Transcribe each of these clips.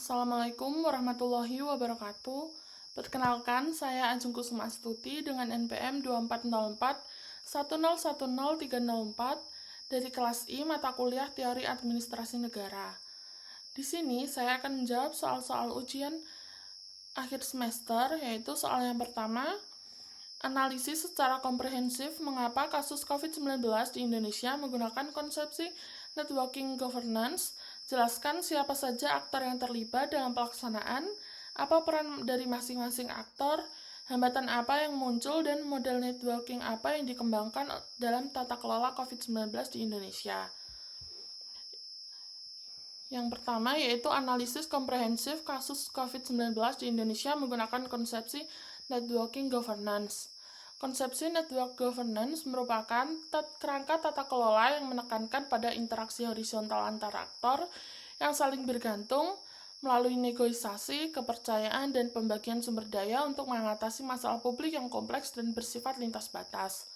Assalamualaikum warahmatullahi wabarakatuh. Perkenalkan, saya Ajeng Kusuma Astuti dengan NPM 2404 1010304 dari kelas I mata kuliah Teori Administrasi Negara. Di sini saya akan menjawab soal-soal ujian akhir semester, yaitu soal yang pertama, analisis secara komprehensif mengapa kasus COVID-19 di Indonesia menggunakan konsepsi networking governance. Jelaskan siapa saja aktor yang terlibat dalam pelaksanaan, apa peran dari masing-masing aktor, hambatan apa yang muncul, dan model networking apa yang dikembangkan dalam tata kelola COVID-19 di Indonesia. Yang pertama yaitu analisis komprehensif kasus COVID-19 di Indonesia menggunakan konsepsi networking governance. Konsepsi network governance merupakan kerangka tata kelola yang menekankan pada interaksi horizontal antara aktor yang saling bergantung melalui negosiasi, kepercayaan, dan pembagian sumber daya untuk mengatasi masalah publik yang kompleks dan bersifat lintas batas.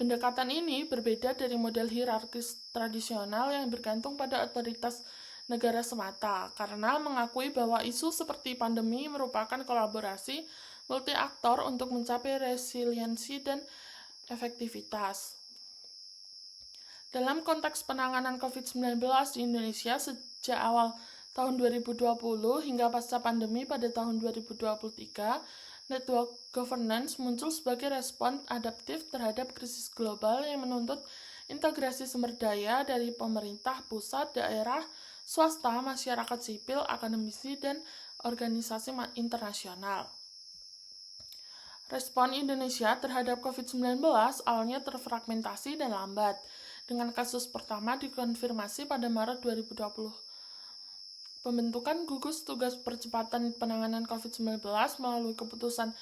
Pendekatan ini berbeda dari model hierarkis tradisional yang bergantung pada otoritas negara semata, karena mengakui bahwa isu seperti pandemi merupakan kolaborasi multi-aktor untuk mencapai resiliensi dan efektivitas. Dalam konteks penanganan COVID-19 di Indonesia sejak awal tahun 2020 hingga pasca pandemi pada tahun 2023, network governance muncul sebagai respon adaptif terhadap krisis global yang menuntut integrasi sumber daya dari pemerintah pusat, daerah, swasta, masyarakat sipil, akademisi, dan organisasi internasional. Respon Indonesia terhadap COVID-19 awalnya terfragmentasi dan lambat, dengan kasus pertama dikonfirmasi pada Maret 2020. Pembentukan gugus tugas percepatan penanganan COVID-19 melalui keputusan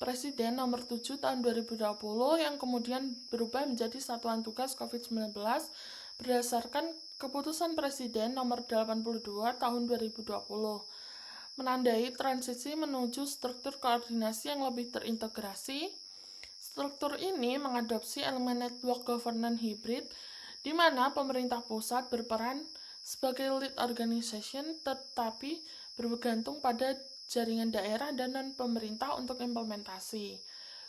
Presiden nomor 7 tahun 2020 yang kemudian berubah menjadi Satuan Tugas COVID-19 berdasarkan keputusan Presiden nomor 82 tahun 2020. Menandai transisi menuju struktur koordinasi yang lebih terintegrasi. Struktur ini mengadopsi elemen network governance hybrid, di mana pemerintah pusat berperan sebagai lead organization, tetapi bergantung pada jaringan daerah dan non-pemerintah untuk implementasi.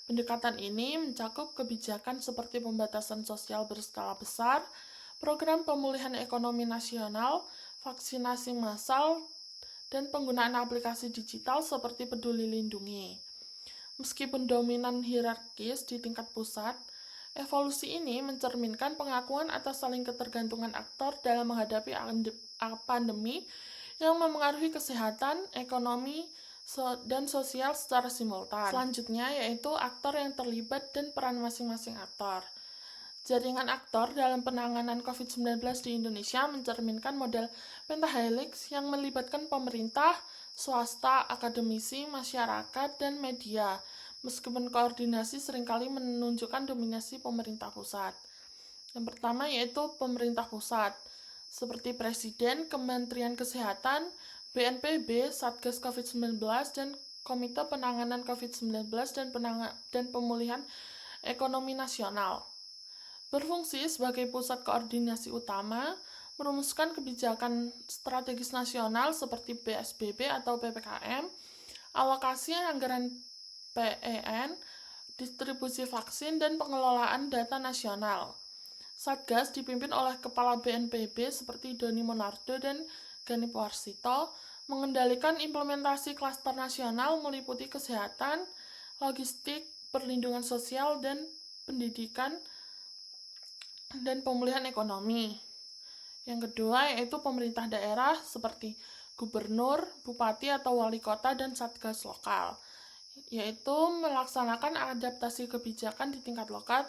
Pendekatan ini mencakup kebijakan seperti pembatasan sosial berskala besar, program pemulihan ekonomi nasional, vaksinasi massal, dan penggunaan aplikasi digital seperti Peduli Lindungi. Meskipun dominan hierarkis di tingkat pusat, evolusi ini mencerminkan pengakuan atas saling ketergantungan aktor dalam menghadapi pandemi yang memengaruhi kesehatan, ekonomi, dan sosial secara simultan. Selanjutnya yaitu aktor yang terlibat dan peran masing-masing aktor. Jaringan aktor dalam penanganan COVID-19 di Indonesia mencerminkan model pentahelix yang melibatkan pemerintah, swasta, akademisi, masyarakat, dan media, meskipun koordinasi seringkali menunjukkan dominasi pemerintah pusat. Yang pertama yaitu pemerintah pusat, seperti Presiden, Kementerian Kesehatan, BNPB, Satgas COVID-19, dan Komite Penanganan COVID-19 dan Pemulihan Ekonomi Nasional. Berfungsi sebagai pusat koordinasi utama, merumuskan kebijakan strategis nasional seperti PSBB atau PPKM, alokasi anggaran PEN, distribusi vaksin, dan pengelolaan data nasional. Satgas dipimpin oleh Kepala BNPB seperti Doni Monardo dan Ganip Warsito, mengendalikan implementasi klaster nasional meliputi kesehatan, logistik, perlindungan sosial, dan pendidikan, dan pemulihan ekonomi. Yang kedua yaitu pemerintah daerah seperti gubernur, bupati atau wali kota, dan satgas lokal, yaitu melaksanakan adaptasi kebijakan di tingkat lokal,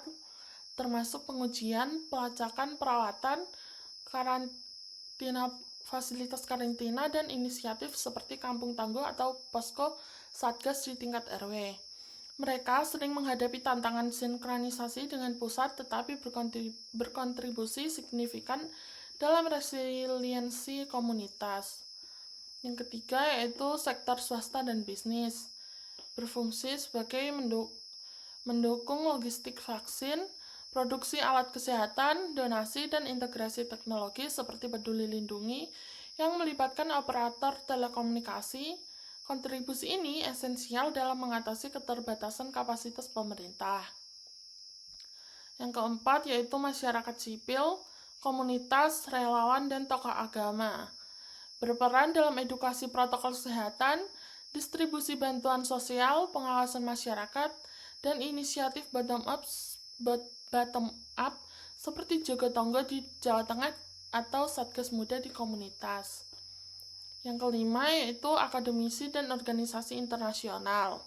termasuk pengujian, pelacakan, perawatan, karantina, fasilitas karantina, dan inisiatif seperti kampung tangguh atau posko satgas di tingkat RW. Mereka sering menghadapi tantangan sinkronisasi dengan pusat, tetapi berkontribusi signifikan dalam resiliensi komunitas. Yang ketiga yaitu sektor swasta dan bisnis, berfungsi sebagai mendukung logistik vaksin, produksi alat kesehatan, donasi, dan integrasi teknologi seperti Peduli Lindungi yang melibatkan operator telekomunikasi. Kontribusi ini esensial dalam mengatasi keterbatasan kapasitas pemerintah. Yang keempat yaitu masyarakat sipil, komunitas, relawan, dan tokoh agama. Berperan dalam edukasi protokol kesehatan, distribusi bantuan sosial, pengawasan masyarakat, dan inisiatif bottom-up seperti Jogotongo di Jawa Tengah atau Satgas Muda di komunitas. Yang kelima yaitu akademisi dan organisasi internasional,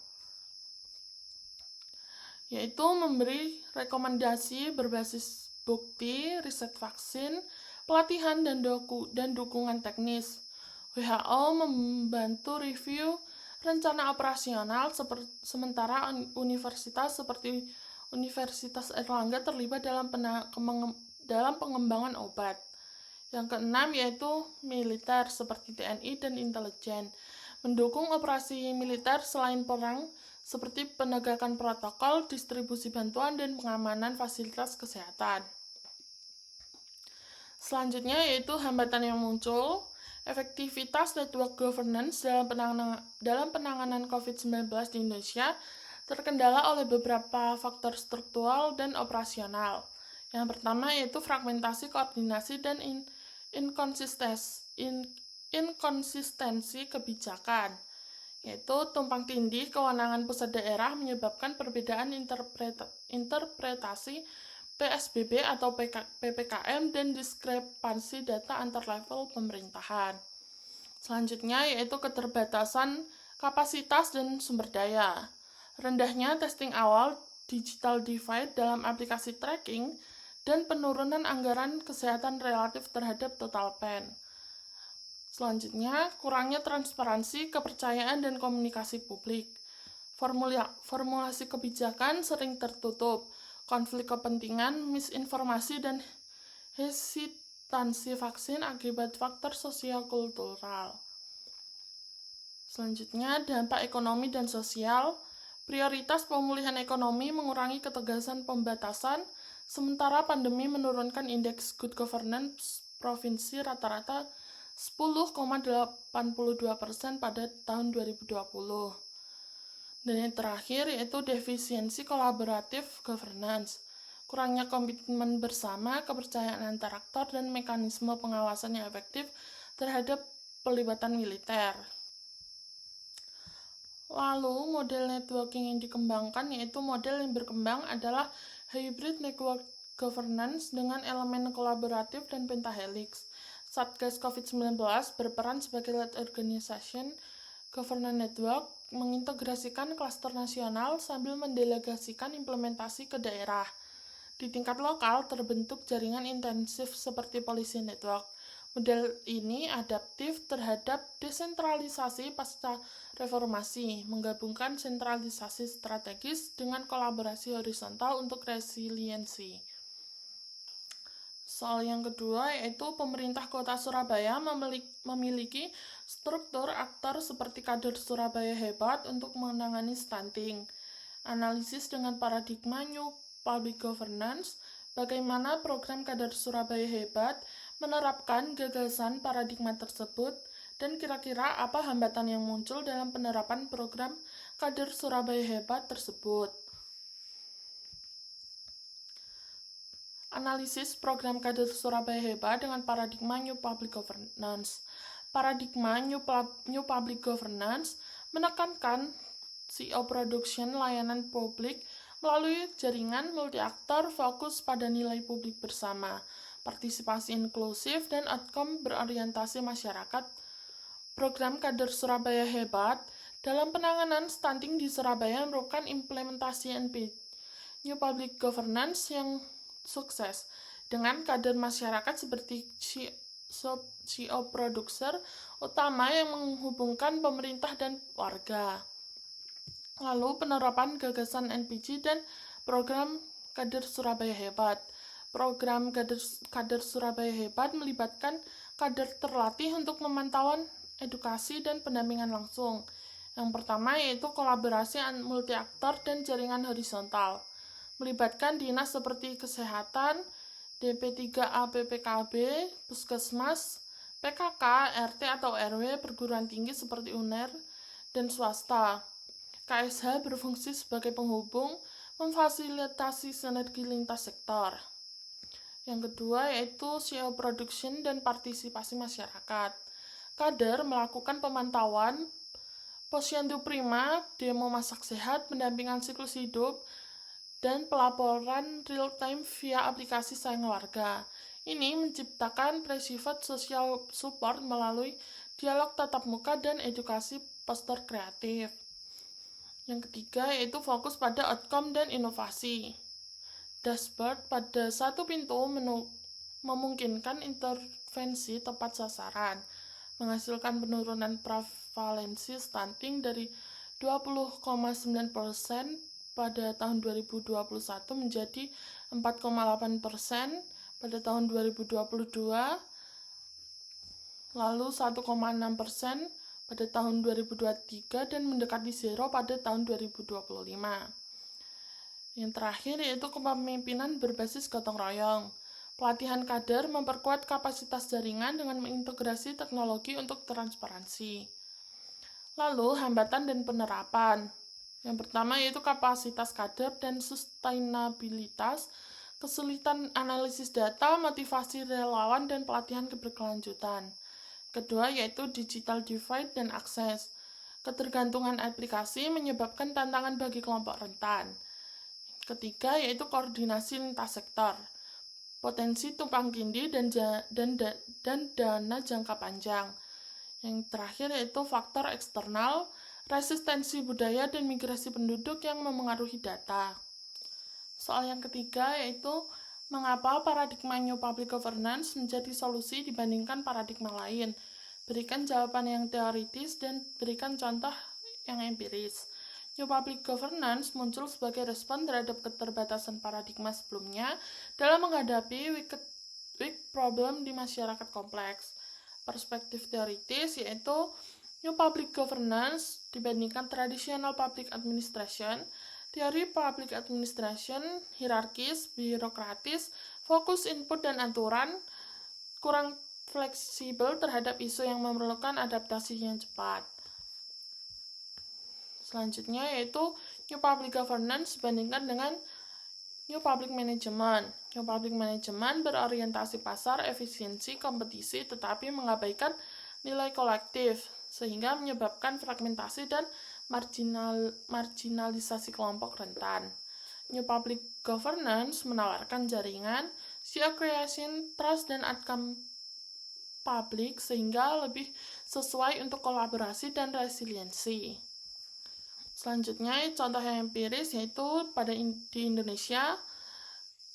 yaitu memberi rekomendasi berbasis bukti, riset vaksin, pelatihan, dan dukungan teknis. WHO membantu review rencana operasional, sementara universitas seperti Universitas Airlangga terlibat dalam pengembangan obat. Yang keenam yaitu militer seperti TNI dan intelijen, mendukung operasi militer selain perang seperti penegakan protokol, distribusi bantuan, dan pengamanan fasilitas kesehatan. Selanjutnya yaitu hambatan yang muncul. Efektivitas network governance dalam penanganan COVID-19 di Indonesia terkendala oleh beberapa faktor struktural dan operasional. Yang pertama yaitu fragmentasi, koordinasi, dan inkonsistensi kebijakan, yaitu tumpang tindih kewenangan pusat daerah menyebabkan perbedaan interpretasi PSBB atau PPKM dan diskrepansi data antar level pemerintahan. Selanjutnya yaitu keterbatasan kapasitas dan sumber daya. Rendahnya testing awal, digital divide dalam aplikasi tracking, dan penurunan anggaran kesehatan relatif terhadap total pen. Selanjutnya, kurangnya transparansi, kepercayaan, dan komunikasi publik. Formulasi kebijakan sering tertutup, konflik kepentingan, misinformasi, dan hesitansi vaksin akibat faktor sosial-kultural. Selanjutnya, dampak ekonomi dan sosial. Prioritas pemulihan ekonomi mengurangi ketegasan pembatasan, sementara pandemi menurunkan indeks good governance provinsi rata-rata 10,82% pada tahun 2020. Dan yang terakhir yaitu defisiensi kolaboratif governance, kurangnya komitmen bersama, kepercayaan antar aktor, dan mekanisme pengawasan yang efektif terhadap pelibatan militer. Lalu, model networking yang dikembangkan yaitu model yang berkembang adalah hybrid network governance dengan elemen kolaboratif dan pentahelix. Satgas COVID-19 berperan sebagai lead organization governance network, mengintegrasikan klaster nasional sambil mendelegasikan implementasi ke daerah. Di tingkat lokal, terbentuk jaringan intensif seperti policy network. Model ini adaptif terhadap desentralisasi pasca reformasi, menggabungkan sentralisasi strategis dengan kolaborasi horizontal untuk resiliensi. Soal yang kedua yaitu pemerintah Kota Surabaya memiliki struktur aktor seperti kader Surabaya hebat untuk menangani stunting. Analisis dengan paradigma New Public Governance, bagaimana program kader Surabaya hebat menerapkan gagasan paradigma tersebut, dan kira-kira apa hambatan yang muncul dalam penerapan program kader Surabaya hebat tersebut. Analisis program kader Surabaya hebat dengan paradigma New Public Governance. Paradigma New Public Governance menekankan CEO production layanan publik melalui jaringan multi-aktor fokus pada nilai publik bersama, partisipasi inklusif, dan outcome berorientasi masyarakat. Program kader Surabaya hebat dalam penanganan stunting di Surabaya merupakan implementasi New Public Governance yang sukses dengan kader masyarakat seperti CEO producer utama yang menghubungkan pemerintah dan warga. Lalu penerapan gagasan NPG dan program kader Surabaya hebat. Program kader Surabaya hebat melibatkan kader terlatih untuk pemantauan, edukasi, dan pendampingan langsung. Yang pertama yaitu kolaborasi multi-aktor dan jaringan horizontal, melibatkan dinas seperti kesehatan, DP3A PPKB, puskesmas, PKK, RT atau RW perguruan tinggi seperti UNER dan swasta. KSH berfungsi sebagai penghubung, memfasilitasi sinergi lintas sektor. Yang kedua yaitu CEO production dan partisipasi masyarakat. Kader melakukan pemantauan posyandu prima, demo masak sehat, pendampingan siklus hidup, dan pelaporan real-time via aplikasi Sayang Warga. Ini menciptakan private social support melalui dialog tatap muka dan edukasi poster kreatif. Yang ketiga yaitu fokus pada outcome dan inovasi. Dashboard pada satu pintu memungkinkan intervensi tepat sasaran, menghasilkan penurunan prevalensi stunting dari 20,9% pada tahun 2021 menjadi 4,8% pada tahun 2022, lalu 1,6% pada tahun 2023 dan mendekati zero pada tahun 2025. Yang terakhir yaitu kepemimpinan berbasis gotong royong. Pelatihan kader memperkuat kapasitas jaringan dengan mengintegrasi teknologi untuk transparansi. Lalu, hambatan dan penerapan. Yang pertama yaitu kapasitas kader dan sustainabilitas, kesulitan analisis data, motivasi relawan, dan pelatihan keberkelanjutan. Kedua yaitu digital divide dan akses. Ketergantungan aplikasi menyebabkan tantangan bagi kelompok rentan. Ketiga yaitu koordinasi lintas sektor. Potensi tumpang tindih dan dana jangka panjang. Yang terakhir yaitu faktor eksternal, resistensi budaya dan migrasi penduduk yang memengaruhi data. Soal yang ketiga yaitu mengapa paradigma New Public Governance menjadi solusi dibandingkan paradigma lain. Berikan jawaban yang teoritis dan berikan contoh yang empiris. New Public Governance muncul sebagai respon terhadap keterbatasan paradigma sebelumnya dalam menghadapi weak problem di masyarakat kompleks. Perspektif teoritis yaitu New Public Governance dibandingkan traditional public administration. Teori public administration hierarkis, birokratis, fokus input dan aturan, kurang fleksibel terhadap isu yang memerlukan adaptasi yang cepat. Selanjutnya yaitu New Public Governance dibandingkan dengan New Public Management. New Public Management berorientasi pasar, efisiensi, kompetisi, tetapi mengabaikan nilai kolektif, sehingga menyebabkan fragmentasi dan marginalisasi kelompok rentan. New Public Governance menawarkan jaringan, CEO creation, trust, dan outcome publik sehingga lebih sesuai untuk kolaborasi dan resiliensi. Selanjutnya, contoh yang empiris yaitu di Indonesia,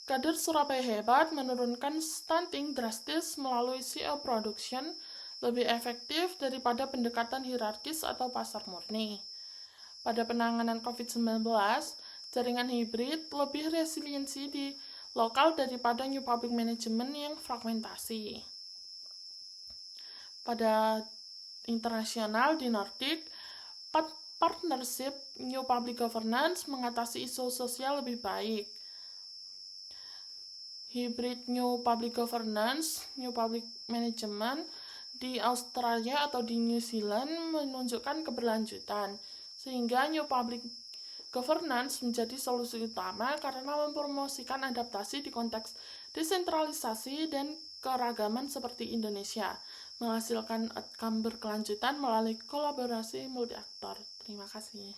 kader Surabaya Hebat menurunkan stunting drastis melalui CEO production lebih efektif daripada pendekatan hierarkis atau pasar murni. Pada penanganan COVID-19, jaringan hibrid lebih resiliensi di lokal daripada New Public Management yang fragmentasi. Pada internasional di Nordic, partnership New Public Governance mengatasi isu sosial lebih baik. Hybrid New Public Governance, New Public Management di Australia atau di New Zealand menunjukkan keberlanjutan, sehingga New Public Governance menjadi solusi utama karena mempromosikan adaptasi di konteks desentralisasi dan keragaman seperti Indonesia, menghasilkan outcome berkelanjutan melalui kolaborasi multi aktor. Terima kasih.